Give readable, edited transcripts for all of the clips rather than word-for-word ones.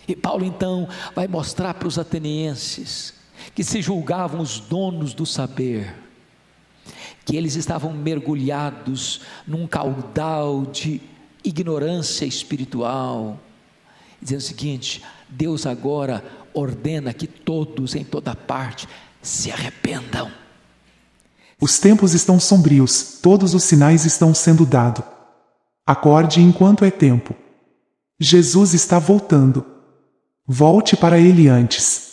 E Paulo então vai mostrar para os atenienses, que se julgavam os donos do saber, que eles estavam mergulhados num caudal de ignorância espiritual, dizendo o seguinte: Deus agora ordena que todos em toda parte se arrependam. Os tempos estão sombrios, todos os sinais estão sendo dados. Acorde enquanto é tempo. Jesus está voltando. Volte para ele antes.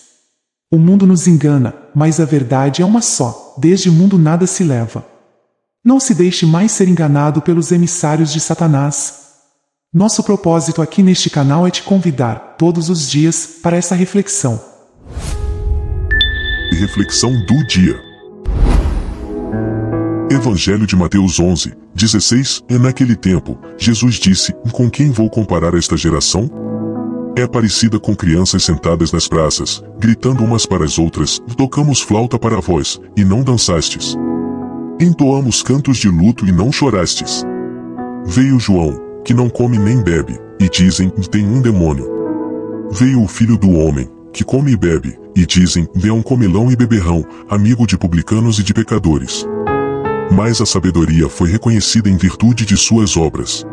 O mundo nos engana, mas a verdade é uma só: desde o mundo nada se leva. Não se deixe mais ser enganado pelos emissários de Satanás. Nosso propósito aqui neste canal é te convidar, todos os dias, para essa reflexão. Reflexão do dia. Evangelho de Mateus 11, 16. E naquele tempo, Jesus disse: com quem vou comparar esta geração? É parecida com crianças sentadas nas praças, gritando umas para as outras: tocamos flauta para vós, e não dançastes. Entoamos cantos de luto e não chorastes. Veio João, que não come nem bebe, e dizem: tem um demônio. Veio o Filho do Homem, que come e bebe, e dizem: é um comilão e beberrão, amigo de publicanos e de pecadores. Mas a sabedoria foi reconhecida em virtude de suas obras.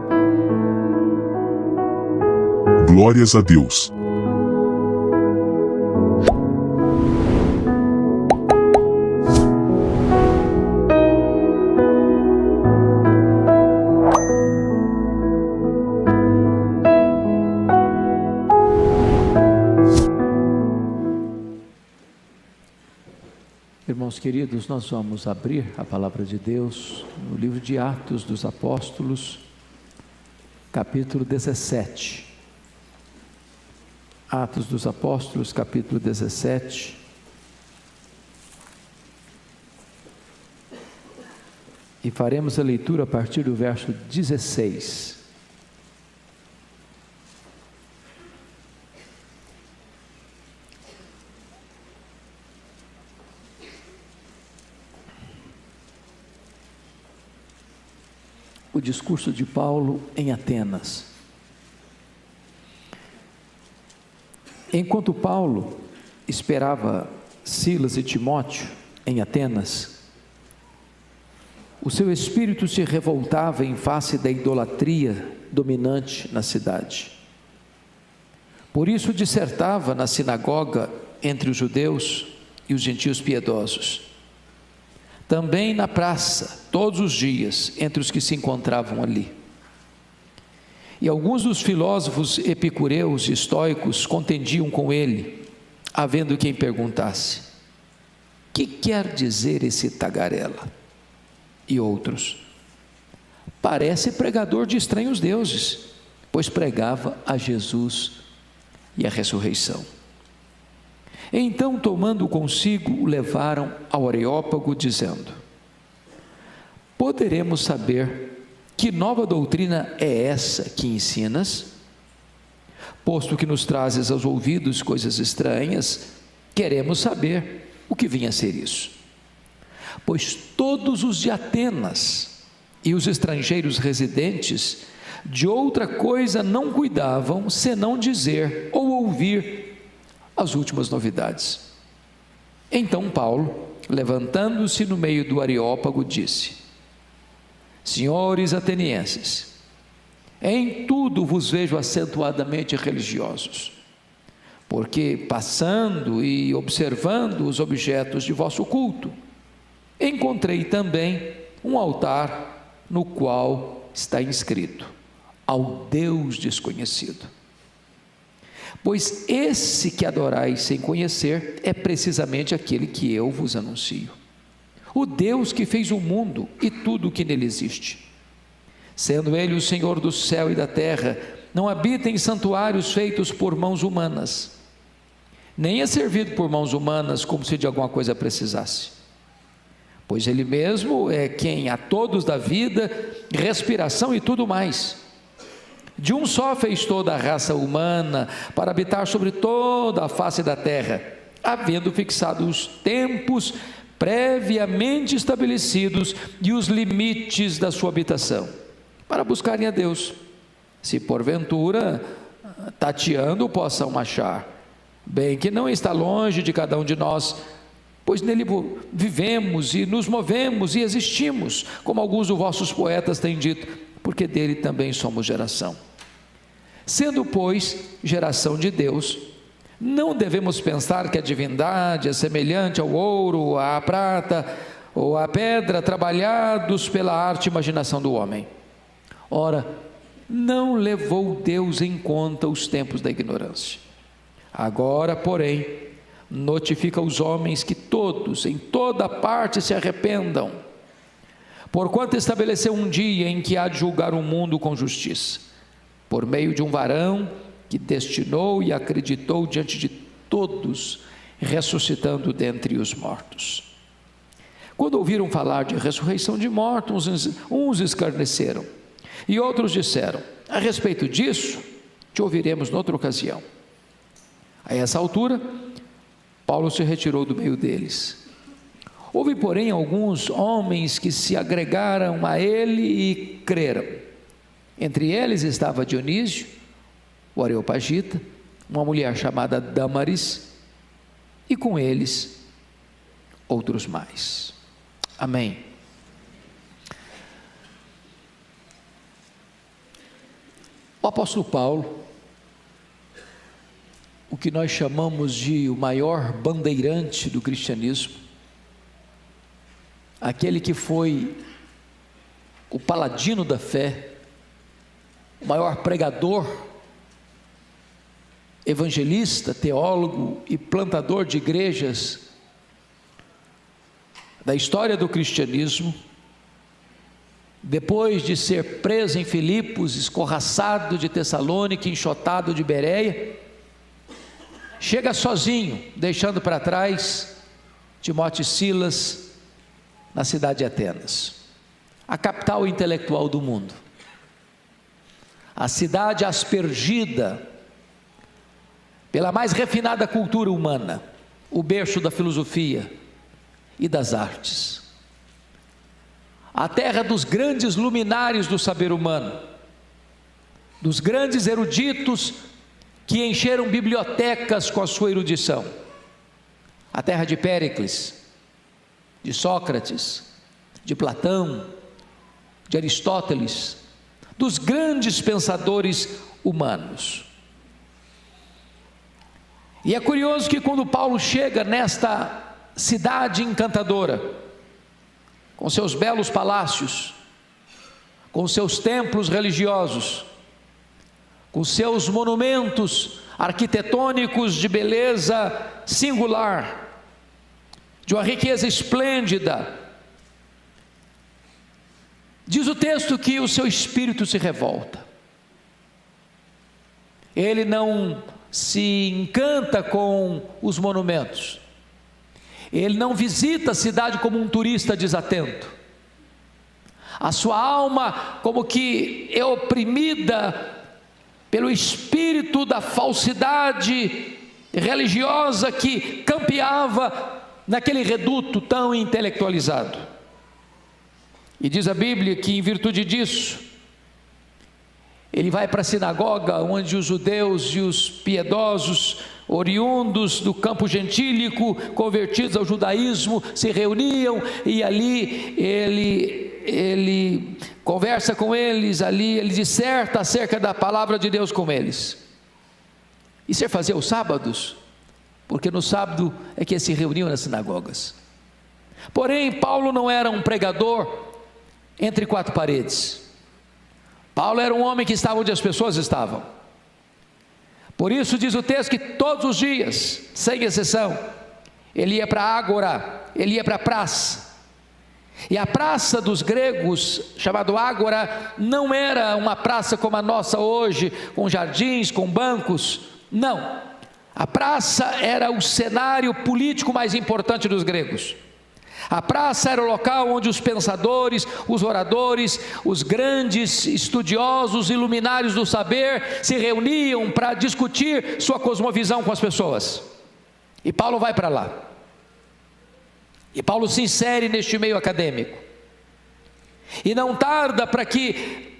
Glórias a Deus. Irmãos queridos, nós vamos abrir a palavra de Deus no livro de Atos dos Apóstolos, capítulo 17. Atos dos Apóstolos, capítulo 17. E faremos a leitura a partir do verso 16. O discurso de Paulo em Atenas. Enquanto Paulo esperava Silas e Timóteo em Atenas, o seu espírito se revoltava em face da idolatria dominante na cidade. Por isso dissertava na sinagoga entre os judeus e os gentios piedosos. Também na praça, todos os dias, entre os que se encontravam ali. E alguns dos filósofos epicureus e estoicos contendiam com ele, havendo quem perguntasse: que quer dizer esse tagarela? E outros: parece pregador de estranhos deuses, pois pregava a Jesus e a ressurreição. Então, tomando consigo, o levaram ao Areópago, dizendo: poderemos saber que nova doutrina é essa que ensinas? Posto que nos trazes aos ouvidos coisas estranhas, queremos saber o que vinha a ser isso. Pois todos os de Atenas e os estrangeiros residentes de outra coisa não cuidavam, senão dizer ou ouvir as últimas novidades. Então Paulo, levantando-se no meio do Areópago, disse: senhores atenienses, em tudo vos vejo acentuadamente religiosos, porque passando e observando os objetos de vosso culto, encontrei também um altar no qual está inscrito: ao Deus desconhecido. Pois esse que adorais sem conhecer é precisamente aquele que eu vos anuncio, o Deus que fez o mundo e tudo o que nele existe. Sendo ele o Senhor do céu e da terra, não habita em santuários feitos por mãos humanas, nem é servido por mãos humanas como se de alguma coisa precisasse, pois ele mesmo é quem a todos dá vida, respiração e tudo mais. De um só fez toda a raça humana para habitar sobre toda a face da terra, havendo fixado os tempos previamente estabelecidos e os limites da sua habitação, para buscarem a Deus, se porventura tateando o possam achar, bem que não está longe de cada um de nós, pois nele vivemos e nos movemos e existimos, como alguns dos vossos poetas têm dito, porque dele também somos geração. Sendo, pois, geração de Deus, não devemos pensar que a divindade é semelhante ao ouro, à prata ou à pedra, trabalhados pela arte e imaginação do homem. Ora, não levou Deus em conta os tempos da ignorância. Agora, porém, notifica aos homens que todos, em toda parte, se arrependam, porquanto estabeleceu um dia em que há de julgar o mundo com justiça, por meio de um varão que destinou e acreditou diante de todos, ressuscitando dentre os mortos. Quando ouviram falar de ressurreição de mortos, uns escarneceram, e outros disseram: a respeito disso, te ouviremos noutra ocasião. A essa altura, Paulo se retirou do meio deles. Houve, porém, alguns homens que se agregaram a ele e creram. Entre eles estava Dionísio, o Areopagita, uma mulher chamada Dâmaris, e com eles outros mais. Amém. O apóstolo Paulo, o que nós chamamos de o maior bandeirante do cristianismo, aquele que foi o paladino da fé, o maior pregador, evangelista, teólogo e plantador de igrejas da história do cristianismo, depois de ser preso em Filipos, escorraçado de Tessalônica, enxotado de Bereia, chega sozinho, deixando para trás Timóteo e Silas na cidade de Atenas, a capital intelectual do mundo, a cidade aspergida pela mais refinada cultura humana, o berço da filosofia e das artes, a terra dos grandes luminares do saber humano, dos grandes eruditos que encheram bibliotecas com a sua erudição, a terra de Péricles, de Sócrates, de Platão, de Aristóteles, dos grandes pensadores humanos. E é curioso que quando Paulo chega nesta cidade encantadora, com seus belos palácios, com seus templos religiosos, com seus monumentos arquitetônicos de beleza singular, de uma riqueza esplêndida, diz o texto que o seu espírito se revolta. Ele não se encanta com os monumentos, ele não visita a cidade como um turista desatento, a sua alma como que é oprimida pelo espírito da falsidade religiosa que campeava naquele reduto tão intelectualizado. E diz a Bíblia que em virtude disso, ele vai para a sinagoga onde os judeus e os piedosos, oriundos do campo gentílico, convertidos ao judaísmo, se reuniam, e ali ele conversa com eles, ali ele disserta acerca da palavra de Deus com eles. Isso é fazer os sábados, porque no sábado é que eles se reuniam nas sinagogas. Porém, Paulo não era um pregador entre quatro paredes. Paulo era um homem que estava onde as pessoas estavam. Por isso diz o texto que todos os dias, sem exceção, ele ia para a ágora, ele ia para a praça. E a praça dos gregos, chamado ágora, não era uma praça como a nossa hoje, com jardins, com bancos. Não, a praça era o cenário político mais importante dos gregos. A praça era o local onde os pensadores, os oradores, os grandes estudiosos, iluminários do saber se reuniam para discutir sua cosmovisão com as pessoas. E Paulo vai para lá. E Paulo se insere neste meio acadêmico. E não tarda para que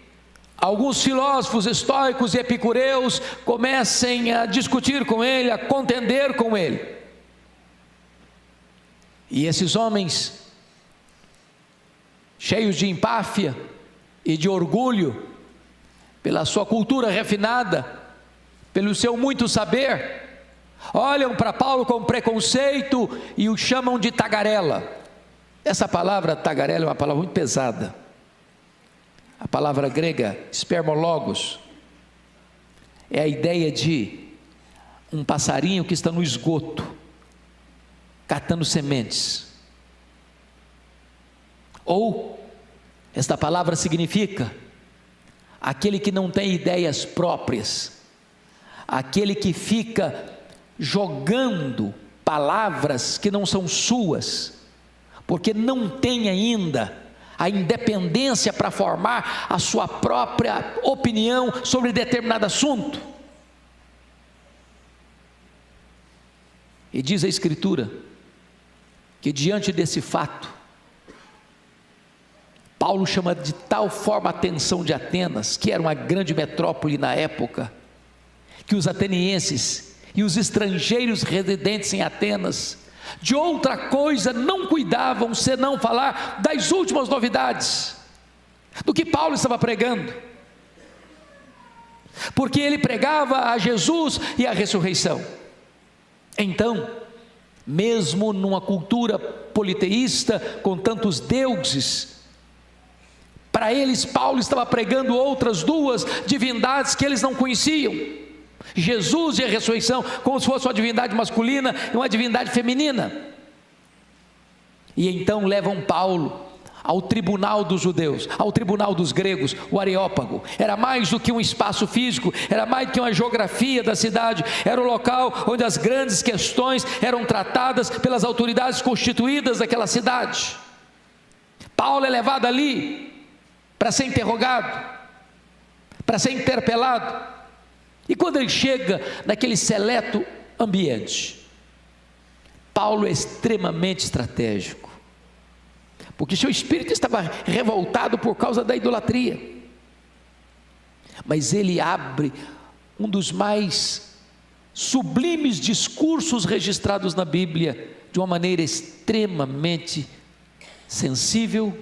alguns filósofos estoicos e epicureus comecem a discutir com ele, a contender com ele. E esses homens, cheios de empáfia e de orgulho, pela sua cultura refinada, pelo seu muito saber, olham para Paulo com preconceito e o chamam de tagarela. Essa palavra tagarela é uma palavra muito pesada. A palavra grega spermologos é a ideia de um passarinho que está no esgoto, catando sementes. Ou, esta palavra significa aquele que não tem ideias próprias, aquele que fica jogando palavras que não são suas, porque não tem ainda a independência para formar a sua própria opinião sobre determinado assunto. E diz a Escritura que diante desse fato, Paulo chama de tal forma a atenção de Atenas, que era uma grande metrópole na época, que os atenienses e os estrangeiros residentes em Atenas, de outra coisa não cuidavam senão falar das últimas novidades, do que Paulo estava pregando, porque ele pregava a Jesus e a ressurreição. Então, mesmo numa cultura politeísta, com tantos deuses, para eles Paulo estava pregando outras duas divindades que eles não conheciam, Jesus e a ressurreição, como se fosse uma divindade masculina e uma divindade feminina. E então levam Paulo ao tribunal dos judeus, ao tribunal dos gregos, o Areópago. Era mais do que um espaço físico, era mais do que uma geografia da cidade, era o local onde as grandes questões eram tratadas pelas autoridades constituídas daquela cidade. Paulo é levado ali para ser interrogado, para ser interpelado. E quando ele chega naquele seleto ambiente, Paulo é extremamente estratégico, porque seu espírito estava revoltado por causa da idolatria, mas ele abre um dos mais sublimes discursos registrados na Bíblia, de uma maneira extremamente sensível,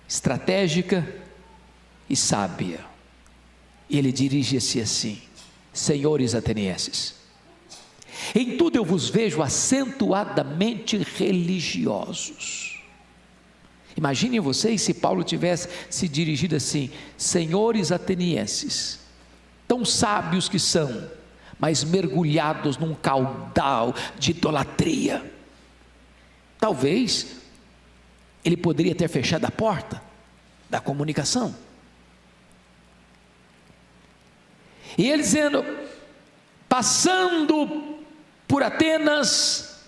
estratégica e sábia. E ele dirige-se assim: senhores atenienses, em tudo eu vos vejo acentuadamente religiosos. Imaginem vocês se Paulo tivesse se dirigido assim: senhores atenienses, tão sábios que são, mas mergulhados num caudal de idolatria. Talvez ele poderia ter fechado a porta da comunicação. E ele dizendo: passando por Atenas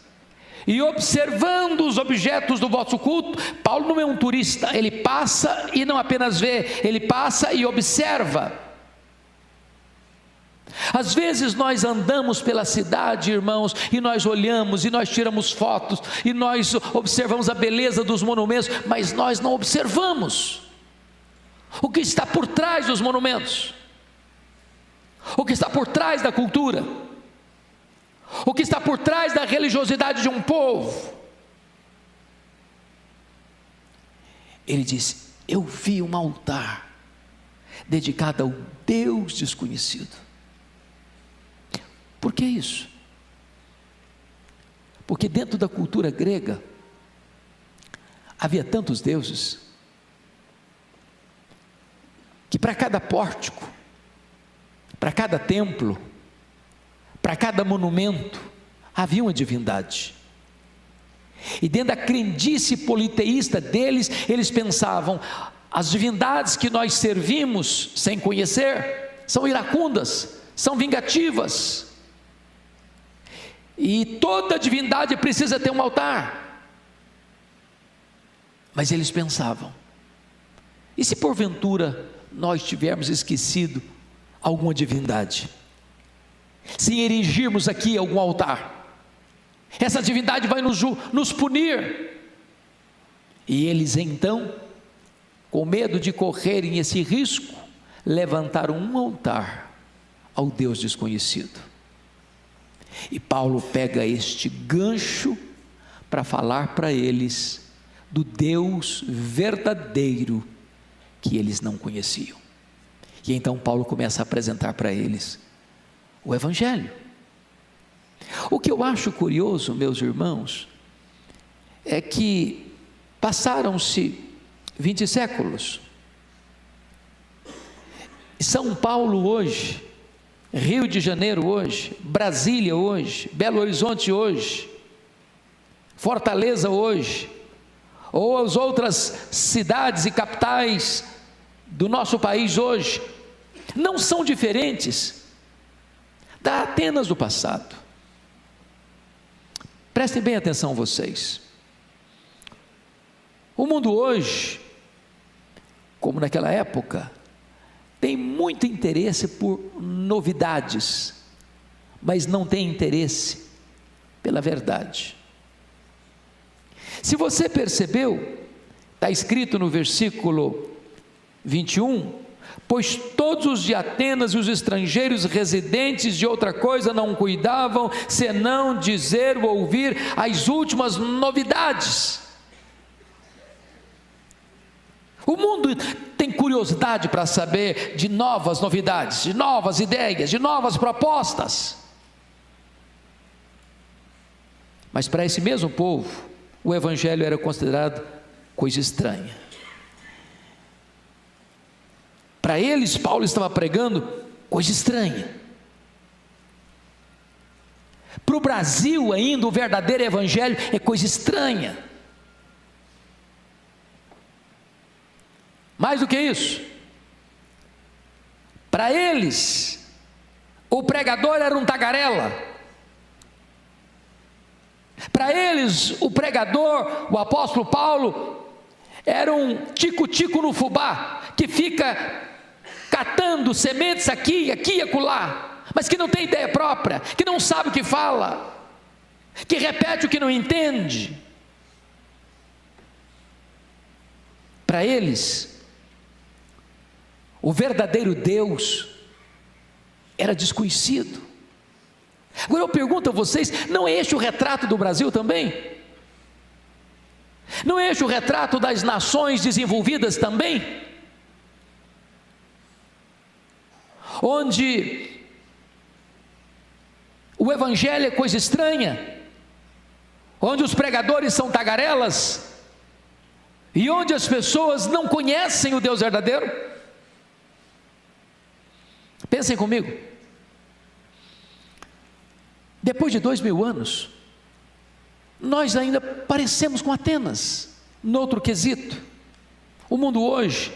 e observando os objetos do vosso culto. Paulo não é um turista, ele passa e não apenas vê, ele passa e observa. Às vezes nós andamos pela cidade, irmãos, e nós olhamos, e nós tiramos fotos, e nós observamos a beleza dos monumentos, mas nós não observamos o que está por trás dos monumentos, o que está por trás da cultura, o que está por trás da religiosidade de um povo. Ele diz: eu vi um altar dedicado ao Deus desconhecido. Por que isso? Porque dentro da cultura grega havia tantos deuses, que para cada pórtico, para cada templo, para cada monumento, havia uma divindade. E dentro da crendice politeísta deles, eles pensavam: as divindades que nós servimos sem conhecer são iracundas, são vingativas, e toda divindade precisa ter um altar. Mas eles pensavam: e se porventura nós tivermos esquecido alguma divindade, se erigirmos aqui algum altar, essa divindade vai nos punir. E eles então, com medo de correrem esse risco, levantaram um altar ao Deus desconhecido. E Paulo pega este gancho para falar para eles do Deus verdadeiro que eles não conheciam. E então Paulo começa a apresentar para eles o Evangelho. O que eu acho curioso, meus irmãos, é que passaram-se 20 séculos. São Paulo hoje, Rio de Janeiro hoje, Brasília hoje, Belo Horizonte hoje, Fortaleza hoje, ou as outras cidades e capitais do nosso país hoje, não são diferentes da Atenas do passado. Prestem bem atenção vocês. O mundo hoje, como naquela época, tem muito interesse por novidades, mas não tem interesse pela verdade. Se você percebeu, está escrito no versículo 21, pois todos os de Atenas e os estrangeiros residentes de outra coisa não cuidavam, senão dizer ou ouvir as últimas novidades. O mundo tem curiosidade para saber de novas novidades, de novas ideias, de novas propostas. Mas para esse mesmo povo, o Evangelho era considerado coisa estranha. Para eles, Paulo estava pregando coisa estranha. Para o Brasil ainda, o verdadeiro Evangelho é coisa estranha. Mais do que isso, para eles, o pregador era um tagarela. Para eles, o pregador, o apóstolo Paulo, era um tico-tico no fubá, que fica catando sementes aqui e acolá, mas que não tem ideia própria, que não sabe o que fala, que repete o que não entende. Para eles, o verdadeiro Deus era desconhecido. Agora eu pergunto a vocês, não é este o retrato do Brasil também? Não é este o retrato das nações desenvolvidas também? Onde o Evangelho é coisa estranha, onde os pregadores são tagarelas, e onde as pessoas não conhecem o Deus verdadeiro. Pensem comigo, depois de 2000 anos, nós ainda parecemos com Atenas, no outro quesito. O mundo hoje,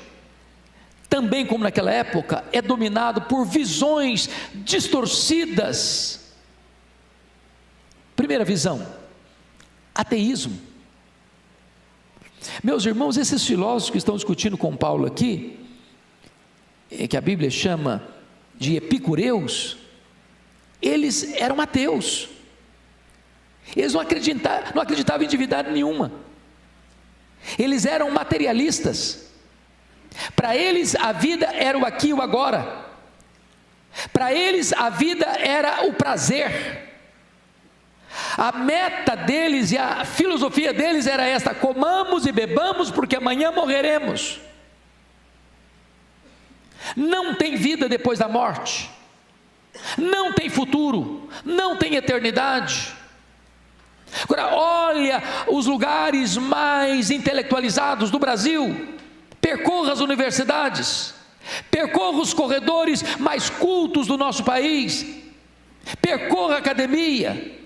também como naquela época, é dominado por visões distorcidas. Primeira visão, ateísmo. Meus irmãos, esses filósofos que estão discutindo com Paulo aqui, que a Bíblia chama de epicureus, eles eram ateus. Eles não acreditavam em divindade nenhuma. Eles eram materialistas. Para eles a vida era o aqui e o agora. Para eles a vida era o prazer. A meta deles e a filosofia deles era esta: comamos e bebamos porque amanhã morreremos. Não tem vida depois da morte, não tem futuro, não tem eternidade. Agora olha os lugares mais intelectualizados do Brasil, percorra as universidades, percorra os corredores mais cultos do nosso país, percorra a academia,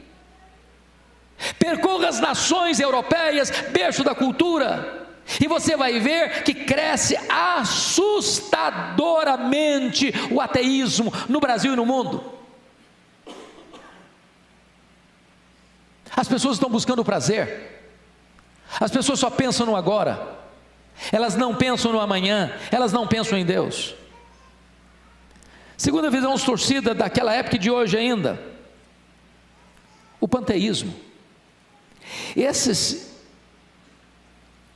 percorra as nações europeias, berço da cultura, e você vai ver que cresce assustadoramente o ateísmo no Brasil e no mundo. As pessoas estão buscando o prazer, as pessoas só pensam no agora, elas não pensam no amanhã, elas não pensam em Deus. Segunda visão distorcida daquela época e de hoje ainda, o panteísmo. Esses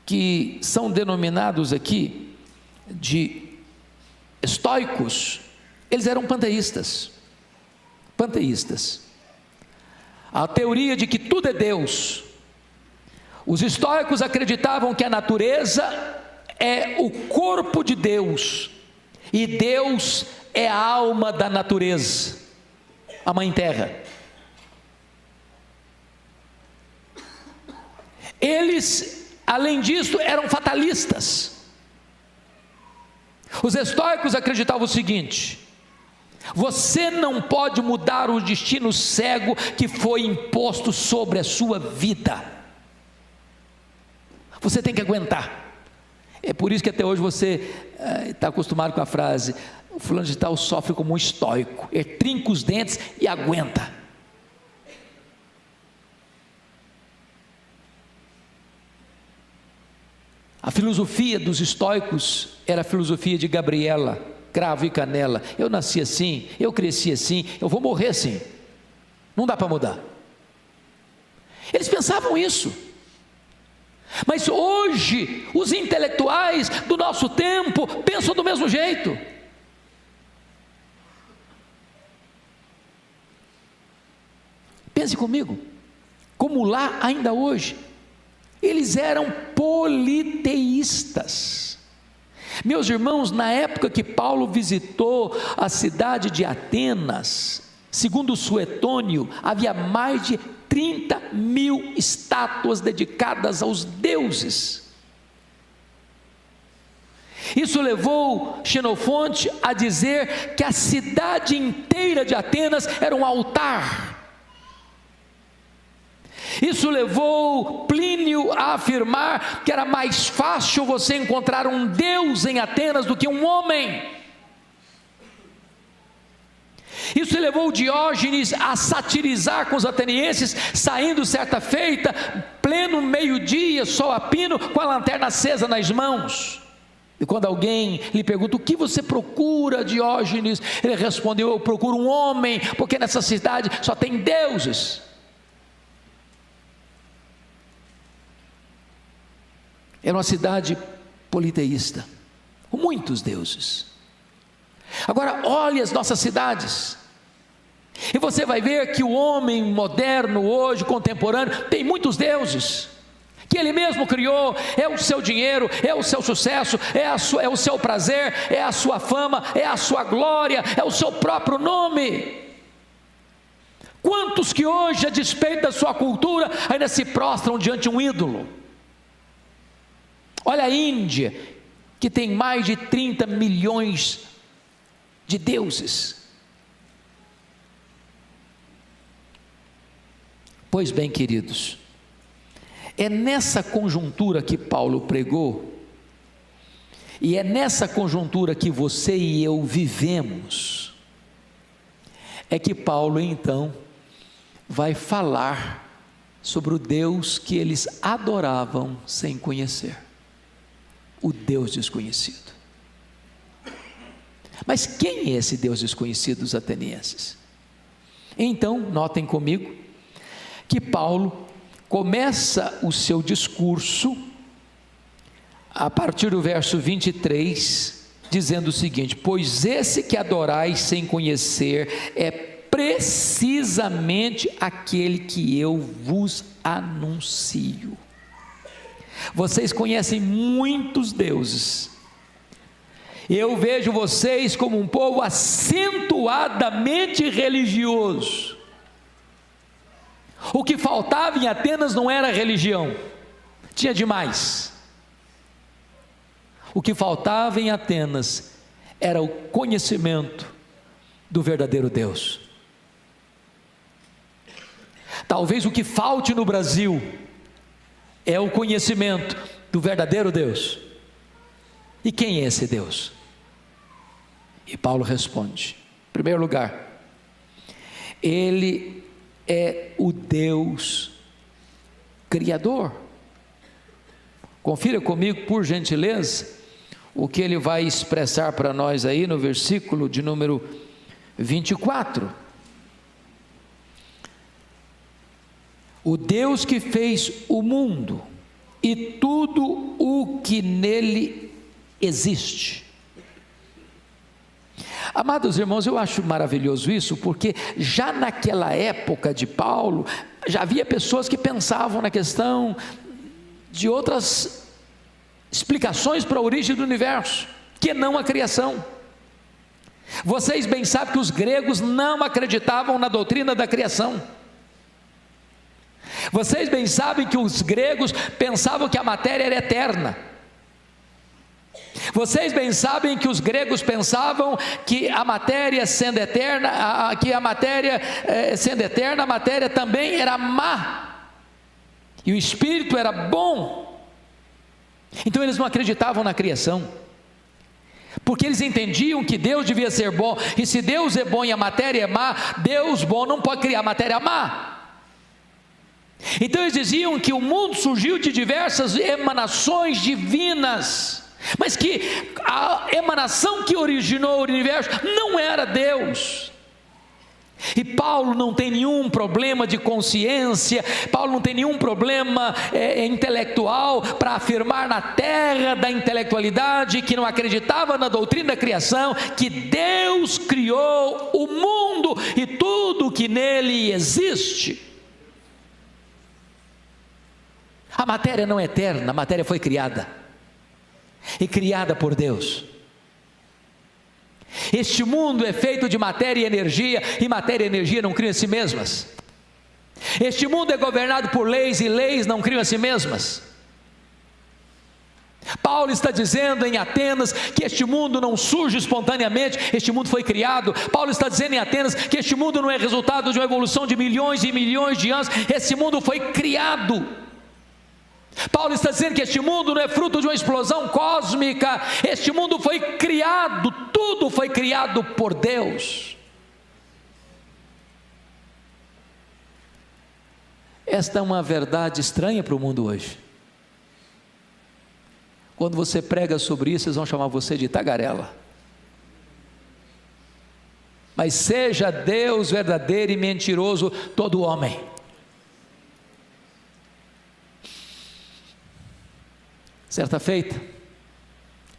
que são denominados aqui de estoicos, eles eram panteístas. Panteístas. A teoria de que tudo é Deus. Os estoicos acreditavam que a natureza é o corpo de Deus, e Deus é a alma da natureza, a Mãe Terra. Eles, além disso, eram fatalistas. Os estoicos acreditavam o seguinte: você não pode mudar o destino cego que foi imposto sobre a sua vida. Você tem que aguentar. É por isso que até hoje você está acostumado com a frase: o fulano de tal sofre como um estoico. Ele trinca os dentes e aguenta. A filosofia dos estoicos era a filosofia de Gabriela, cravo e canela. Eu nasci assim, eu cresci assim, eu vou morrer assim. Não dá para mudar. Eles pensavam isso. Mas hoje, os intelectuais do nosso tempo pensam do mesmo jeito. Pense comigo, como lá ainda hoje, eles eram politeístas. Meus irmãos, na época que Paulo visitou a cidade de Atenas, segundo Suetônio, havia mais de 30.000 estátuas dedicadas aos deuses. Isso levou Xenofonte a dizer que a cidade inteira de Atenas era um altar. Isso levou Plínio a afirmar que era mais fácil você encontrar um deus em Atenas do que um homem. Isso levou Diógenes a satirizar com os atenienses, saindo certa feita, pleno meio-dia, sol a pino, com a lanterna acesa nas mãos. E quando alguém lhe pergunta: o que você procura, Diógenes? Ele respondeu: eu procuro um homem, porque nessa cidade só tem deuses. Era uma cidade politeísta, com muitos deuses. Agora olhe as nossas cidades, e você vai ver que o homem moderno hoje, contemporâneo, tem muitos deuses, que ele mesmo criou. É o seu dinheiro, é o seu sucesso, é o seu prazer, é a sua fama, é a sua glória, é o seu próprio nome. Quantos que hoje, a despeito da sua cultura, ainda se prostram diante de um ídolo? Olha a Índia, que tem mais de 30 milhões de deuses. Pois bem, queridos, é nessa conjuntura que Paulo pregou, e é nessa conjuntura que você e eu vivemos, é que Paulo então vai falar sobre o Deus que eles adoravam sem conhecer, o Deus desconhecido. Mas quem é esse Deus desconhecido dos atenienses? Então, notem comigo que Paulo começa o seu discurso a partir do verso 23, dizendo o seguinte: pois esse que adorais sem conhecer é precisamente aquele que eu vos anuncio. Vocês conhecem muitos deuses. Eu vejo vocês como um povo acentuadamente religioso. O que faltava em Atenas não era religião, tinha demais. O que faltava em Atenas era o conhecimento do verdadeiro Deus. Talvez o que falte no Brasil é o conhecimento do verdadeiro Deus. E quem é esse Deus? E Paulo responde: em primeiro lugar, Ele é o Deus Criador. Confira comigo, por gentileza, o que ele vai expressar para nós aí no versículo de número 24. O Deus que fez o mundo e tudo o que nele existe. Amados irmãos, eu acho maravilhoso isso, porque já naquela época de Paulo, já havia pessoas que pensavam na questão de outras explicações para a origem do universo, que não a criação. Vocês bem sabem que os gregos não acreditavam na doutrina da criação. Vocês bem sabem que os gregos pensavam que a matéria era eterna. Vocês bem sabem que os gregos pensavam que a matéria sendo eterna, sendo eterna, a matéria também era má, e o espírito era bom. Então eles não acreditavam na criação, porque eles entendiam que Deus devia ser bom, e se Deus é bom e a matéria é má, Deus bom não pode criar matéria má. Então eles diziam que o mundo surgiu de diversas emanações divinas, mas que a emanação que originou o universo não era Deus. E Paulo não tem nenhum problema de consciência, Paulo não tem nenhum problema intelectual para afirmar na terra da intelectualidade, que não acreditava na doutrina da criação, que Deus criou o mundo e tudo que nele existe. A matéria não é eterna, a matéria foi criada, e criada por Deus. Este mundo é feito de matéria e matéria e energia não criam a si mesmas. Este mundo é governado por leis, e leis não criam a si mesmas. Paulo está dizendo em Atenas que este mundo não surge espontaneamente, este mundo foi criado. Paulo está dizendo em Atenas que este mundo não é resultado de uma evolução de milhões e milhões de anos, esse mundo foi criado. Paulo está dizendo que este mundo não é fruto de uma explosão cósmica, este mundo foi criado, tudo foi criado por Deus. Esta é uma verdade estranha para o mundo hoje. Quando você prega sobre isso, eles vão chamar você de tagarela. Mas seja Deus verdadeiro e mentiroso todo homem. Certa feita,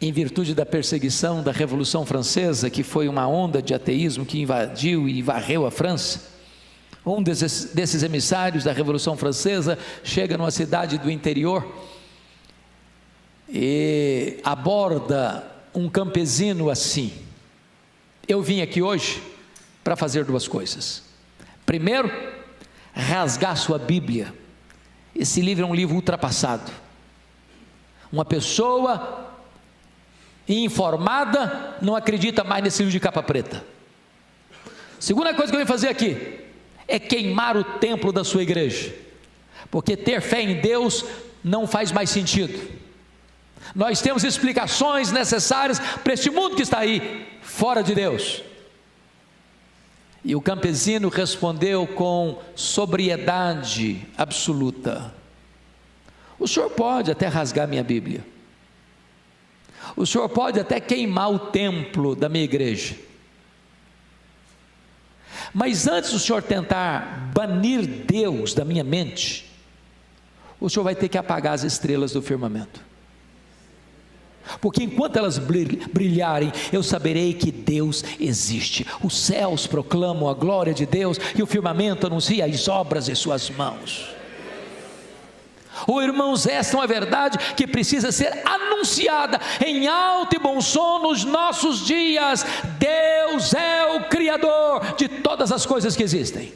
em virtude da perseguição da Revolução Francesa, que foi uma onda de ateísmo que invadiu e varreu a França, um desses emissários da Revolução Francesa chega numa cidade do interior e aborda um campesino assim: eu vim aqui hoje para fazer duas coisas. Primeiro, rasgar sua Bíblia. Esse livro é um livro ultrapassado. Uma pessoa informada não acredita mais nesse livro de capa preta. Segunda coisa que eu vim fazer aqui é queimar o templo da sua igreja, porque ter fé em Deus não faz mais sentido. Nós temos explicações necessárias para este mundo que está aí, fora de Deus. E o campesino respondeu com sobriedade absoluta: o senhor pode até rasgar minha Bíblia, o senhor pode até queimar o templo da minha igreja, mas antes do senhor tentar banir Deus da minha mente, o senhor vai ter que apagar as estrelas do firmamento, porque enquanto elas brilharem, eu saberei que Deus existe. Os céus proclamam a glória de Deus, e o firmamento anuncia as obras de suas mãos. Irmãos, esta é uma verdade que precisa ser anunciada em alto e bom som nos nossos dias. Deus é o Criador de todas as coisas que existem.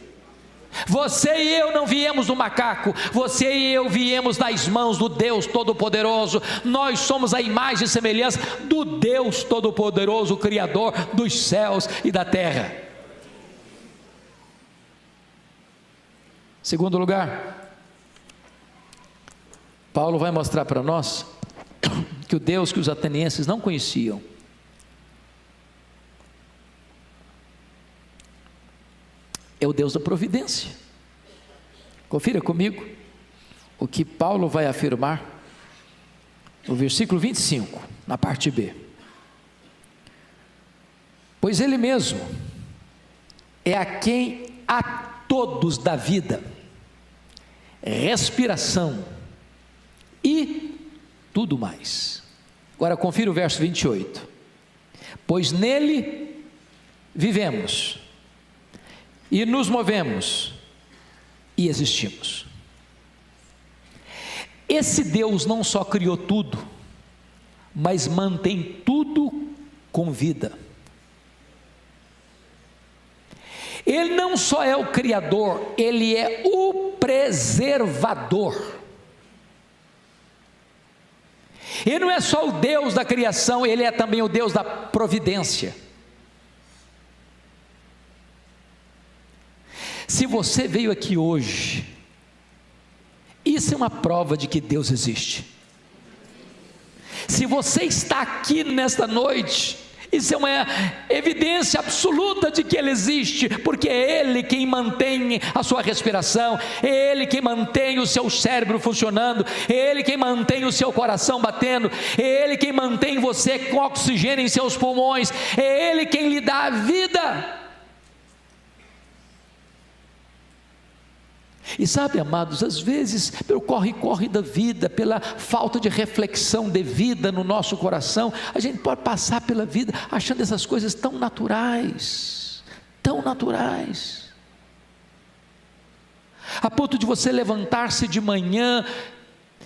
Você e eu não viemos do macaco, você e eu viemos das mãos do Deus Todo-Poderoso. Nós somos a imagem e semelhança do Deus Todo-Poderoso, o Criador dos céus e da terra. Segundo lugar, Paulo vai mostrar para nós que o Deus que os atenienses não conheciam é o Deus da providência. Confira comigo o que Paulo vai afirmar no versículo 25, na parte B. Pois Ele mesmo é a quem a todos dá vida, respiração e tudo mais. Agora confira o verso 28. Pois nele vivemos, e nos movemos, e existimos. Esse Deus não só criou tudo, mas mantém tudo com vida. Ele não só é o Criador, Ele é o preservador. Ele não é só o Deus da criação, Ele é também o Deus da providência. Se você veio aqui hoje, isso é uma prova de que Deus existe. Se você está aqui nesta noite, isso é uma evidência absoluta de que Ele existe, porque é Ele quem mantém a sua respiração, é Ele quem mantém o seu cérebro funcionando, é Ele quem mantém o seu coração batendo, é Ele quem mantém você com oxigênio em seus pulmões, é Ele quem lhe dá a vida. E sabe, amados, às vezes pelo corre-corre da vida, pela falta de reflexão devida no nosso coração, a gente pode passar pela vida achando essas coisas tão naturais, a ponto de você levantar-se de manhã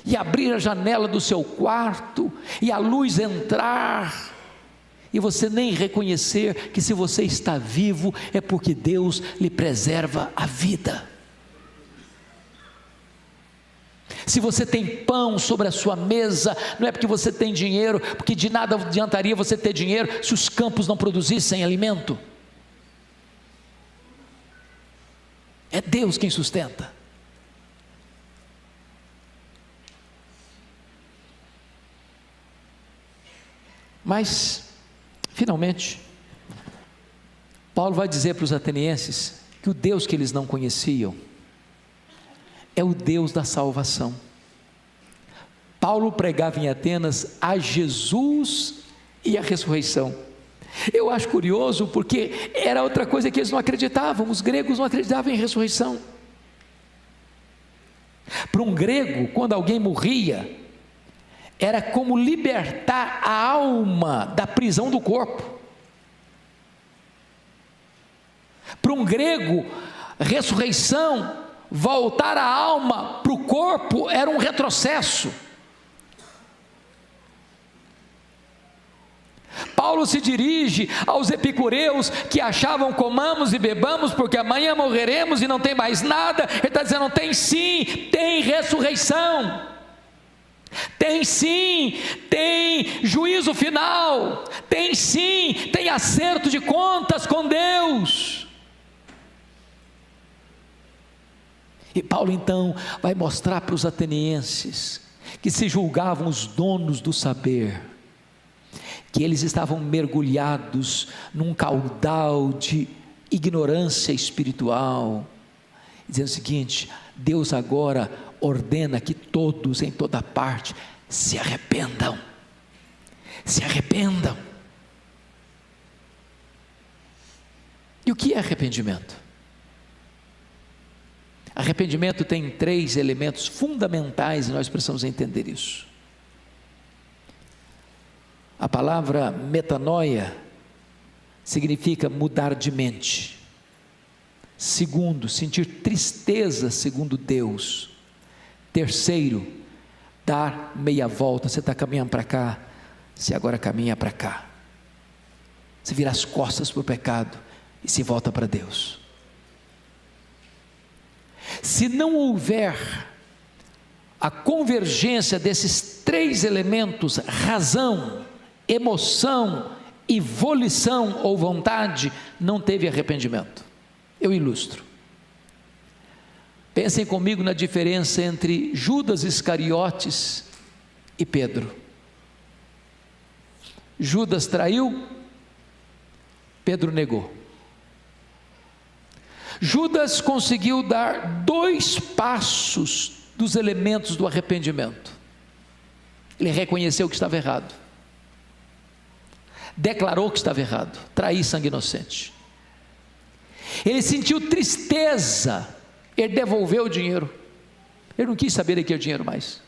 e abrir a janela do seu quarto e a luz entrar, e você nem reconhecer que se você está vivo é porque Deus lhe preserva a vida. Se você tem pão sobre a sua mesa, não é porque você tem dinheiro, porque de nada adiantaria você ter dinheiro se os campos não produzissem alimento. É Deus quem sustenta. Mas, finalmente, Paulo vai dizer para os atenienses que o Deus que eles não conheciam é o Deus da salvação. Paulo pregava em Atenas a Jesus e a ressurreição. Eu acho curioso porque era outra coisa que eles não acreditavam. Os gregos não acreditavam em ressurreição. Para um grego, quando alguém morria, era como libertar a alma da prisão do corpo. Para um grego, ressurreição, voltar a alma para o corpo, era um retrocesso. Paulo se dirige aos epicureus que achavam comamos e bebamos porque amanhã morreremos e não tem mais nada. Ele está dizendo, tem sim, tem ressurreição, tem sim, tem juízo final, tem sim, tem acerto de contas com Deus. E Paulo então vai mostrar para os atenienses, que se julgavam os donos do saber, que eles estavam mergulhados num caudal de ignorância espiritual, dizendo o seguinte: Deus agora ordena que todos em toda parte se arrependam, se arrependam. E o que é arrependimento? Arrependimento tem 3 elementos fundamentais e nós precisamos entender isso. A palavra metanoia significa mudar de mente. Segundo, sentir tristeza segundo Deus. Terceiro, dar meia volta. Você está caminhando para cá, você agora caminha para cá. Você vira as costas para o pecado e se volta para Deus. Se não houver a convergência desses 3 elementos, razão, emoção e volição ou vontade, não teve arrependimento. Eu ilustro. Pensem comigo na diferença entre Judas Iscariotes e Pedro. Judas traiu, Pedro negou. Judas conseguiu dar 2 passos dos elementos do arrependimento. Ele reconheceu que estava errado, declarou que estava errado, trair sangue inocente. Ele sentiu tristeza, ele devolveu o dinheiro, ele não quis saber daquele dinheiro mais.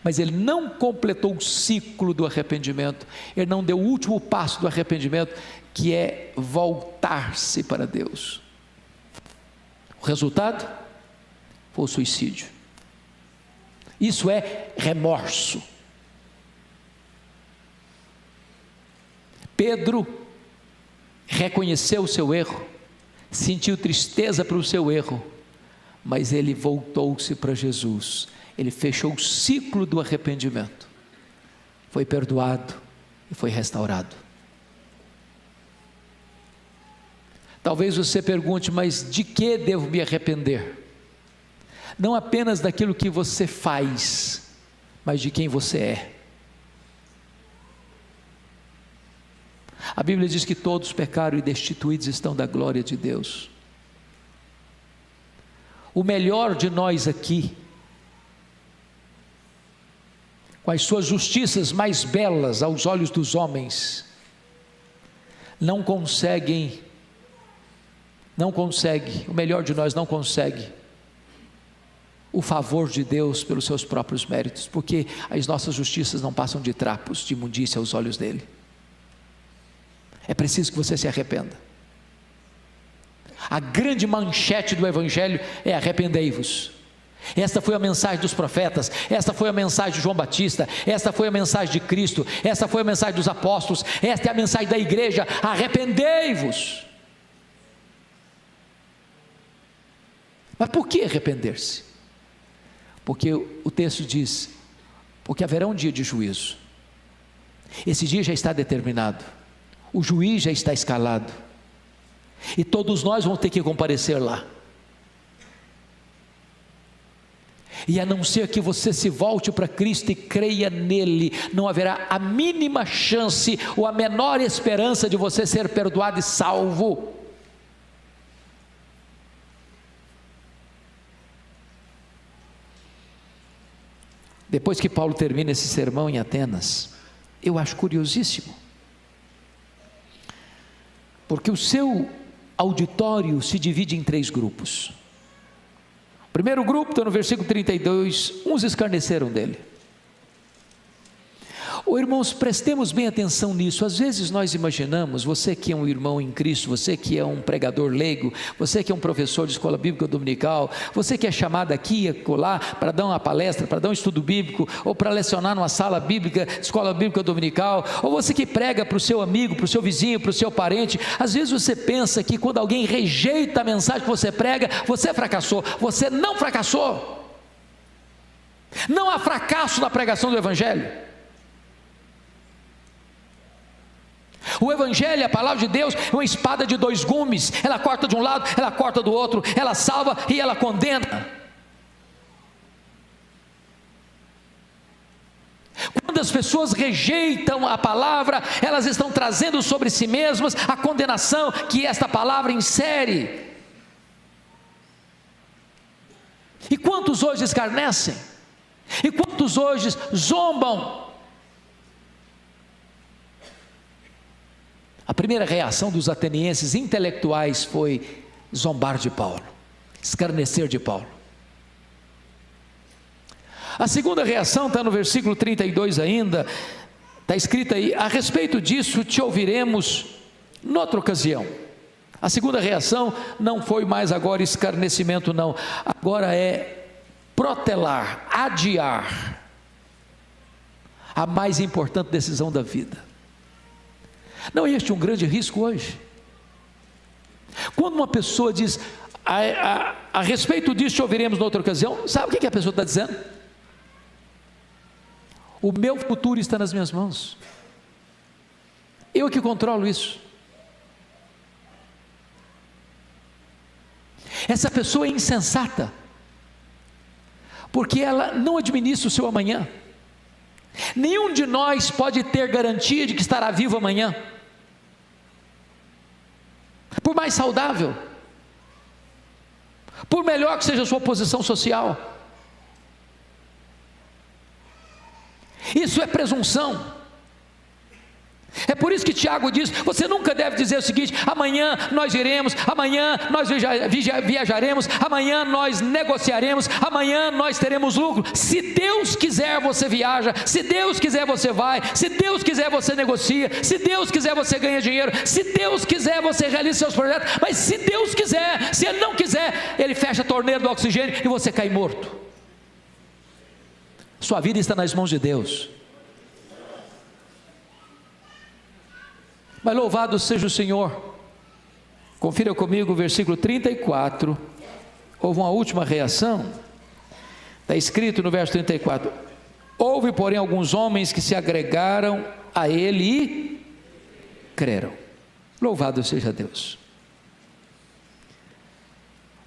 mas ele não completou o ciclo do arrependimento, ele não deu o último passo do arrependimento, que é voltar-se para Deus. O resultado foi o suicídio. Isso é remorso. Pedro reconheceu o seu erro, sentiu tristeza pelo seu erro, mas ele voltou-se para Jesus. Ele fechou o ciclo do arrependimento, foi perdoado e foi restaurado. Talvez você pergunte, mas de que devo me arrepender? Não apenas daquilo que você faz, mas de quem você é. A Bíblia diz que todos pecaram e destituídos estão da glória de Deus. O melhor de nós aqui, com as suas justiças mais belas aos olhos dos homens, não consegue, o melhor de nós não consegue o favor de Deus pelos seus próprios méritos, porque as nossas justiças não passam de trapos de imundícia aos olhos dele. É preciso que você se arrependa. A grande manchete do Evangelho é: arrependei-vos. Esta foi a mensagem dos profetas, esta foi a mensagem de João Batista, esta foi a mensagem de Cristo, esta foi a mensagem dos apóstolos, esta é a mensagem da igreja: arrependei-vos. Mas por que arrepender-se? Porque o texto diz: porque haverá um dia de juízo. Esse dia já está determinado, o juiz já está escalado, e todos nós vamos ter que comparecer lá. E a não ser que você se volte para Cristo e creia nele, não haverá a mínima chance ou a menor esperança de você ser perdoado e salvo. Depois que Paulo termina esse sermão em Atenas, eu acho curiosíssimo, porque o seu auditório se divide em 3 grupos. O primeiro grupo está no versículo 32, uns escarneceram dele. Irmãos, prestemos bem atenção nisso. Às vezes nós imaginamos, você que é um irmão em Cristo, você que é um pregador leigo, você que é um professor de escola bíblica dominical, você que é chamado aqui e acolá para dar uma palestra, para dar um estudo bíblico, ou para lecionar numa sala bíblica, escola bíblica dominical, ou você que prega para o seu amigo, para o seu vizinho, para o seu parente. Às vezes você pensa que quando alguém rejeita a mensagem que você prega, você fracassou. Você não fracassou. Não há fracasso na pregação do Evangelho. O Evangelho, a palavra de Deus, é uma espada de 2 gumes, ela corta de um lado, ela corta do outro, ela salva e ela condena. Quando as pessoas rejeitam a palavra, elas estão trazendo sobre si mesmas a condenação que esta palavra insere. E quantos hoje escarnecem? E quantos hoje zombam? A primeira reação dos atenienses intelectuais foi zombar de Paulo, escarnecer de Paulo. A segunda reação está no versículo 32 ainda, está escrito aí: a respeito disso te ouviremos noutra ocasião. A segunda reação não foi mais agora escarnecimento, não, agora é protelar, adiar a mais importante decisão da vida. Não é este um grande risco hoje? Quando uma pessoa diz, a respeito disso te ouviremos noutra ocasião, sabe o que a pessoa está dizendo? O meu futuro está nas minhas mãos, eu que controlo isso. Essa pessoa é insensata, porque ela não administra o seu amanhã. Nenhum de nós pode ter garantia de que estará vivo amanhã, por mais saudável, por melhor que seja a sua posição social. Isso é presunção. É por isso que Tiago diz: você nunca deve dizer o seguinte: amanhã nós iremos, amanhã nós viajaremos, amanhã nós negociaremos, amanhã nós teremos lucro. Se Deus quiser, você viaja. Se Deus quiser, você vai. Se Deus quiser, você negocia. Se Deus quiser, você ganha dinheiro. Se Deus quiser, você realiza seus projetos. Mas se Deus quiser, se Ele não quiser, Ele fecha a torneira do oxigênio e você cai morto. Sua vida está nas mãos de Deus. Mas louvado seja o Senhor. Confira comigo o versículo 34. Houve uma última reação. Está escrito no verso 34: houve, porém, alguns homens que se agregaram a ele e creram. Louvado seja Deus.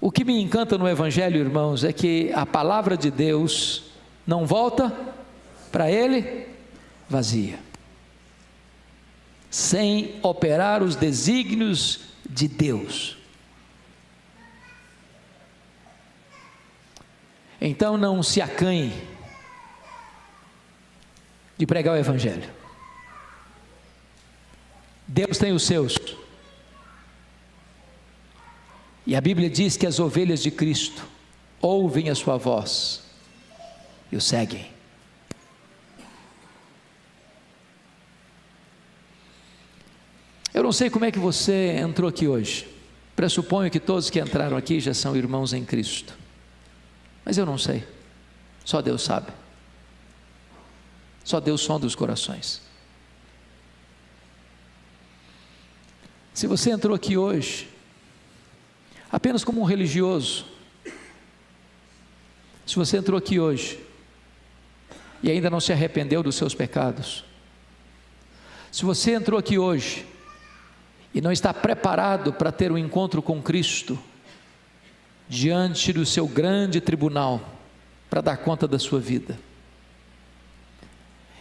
O que me encanta no Evangelho, irmãos, é que a palavra de Deus não volta para ele vazia, sem operar os desígnios de Deus. Então não se acanhe de pregar o Evangelho. Deus tem os seus, e a Bíblia diz que as ovelhas de Cristo ouvem a sua voz e o seguem. Eu não sei como é que você entrou aqui hoje. Pressuponho que todos que entraram aqui já são irmãos em Cristo, mas eu não sei. Só Deus sabe. Só Deus sonda os corações. Se você entrou aqui hoje apenas como um religioso, se você entrou aqui hoje e ainda não se arrependeu dos seus pecados, se você entrou aqui hoje e não está preparado para ter um encontro com Cristo diante do seu grande tribunal para dar conta da sua vida,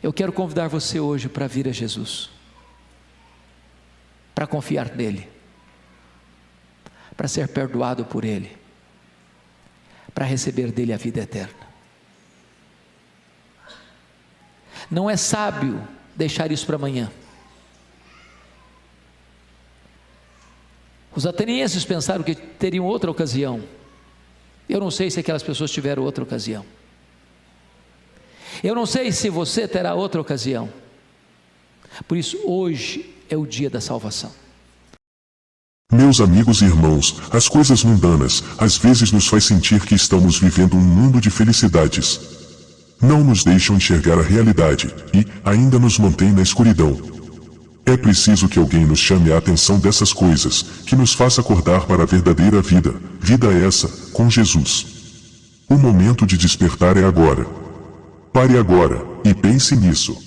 eu quero convidar você hoje para vir a Jesus, para confiar nele, para ser perdoado por ele, para receber dele a vida eterna. Não é sábio deixar isso para amanhã. Os atenienses pensaram que teriam outra ocasião. Eu não sei se aquelas pessoas tiveram outra ocasião. Eu não sei se você terá outra ocasião. Por isso, hoje é o dia da salvação. Meus amigos e irmãos, as coisas mundanas às vezes nos faz sentir que estamos vivendo um mundo de felicidades. Não nos deixam enxergar a realidade e ainda nos mantém na escuridão. É preciso que alguém nos chame a atenção dessas coisas, que nos faça acordar para a verdadeira vida, vida essa, com Jesus. O momento de despertar é agora. Pare agora, e pense nisso.